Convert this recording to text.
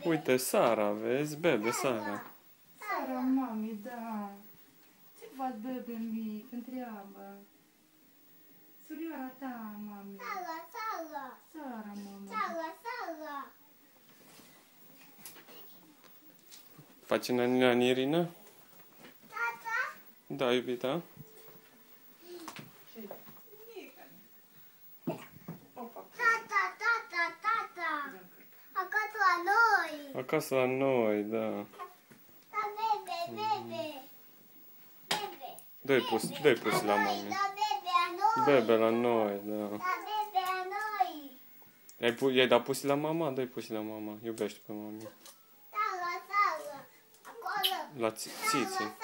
Uite, Sara, vezi? Bebe, Sara. Sara, mami, da. Ce faci, bebe mic? Întreabă. Surioara ta, mami. Sara, mami. Faci nani, Irina? Da, iubita. Acasă la noi, da. Dă-i pus la mami. Bebe la noi, da. I-ai dat pusi la mama? Dă-i pusi la mama. Iubește pe mami. La țiții.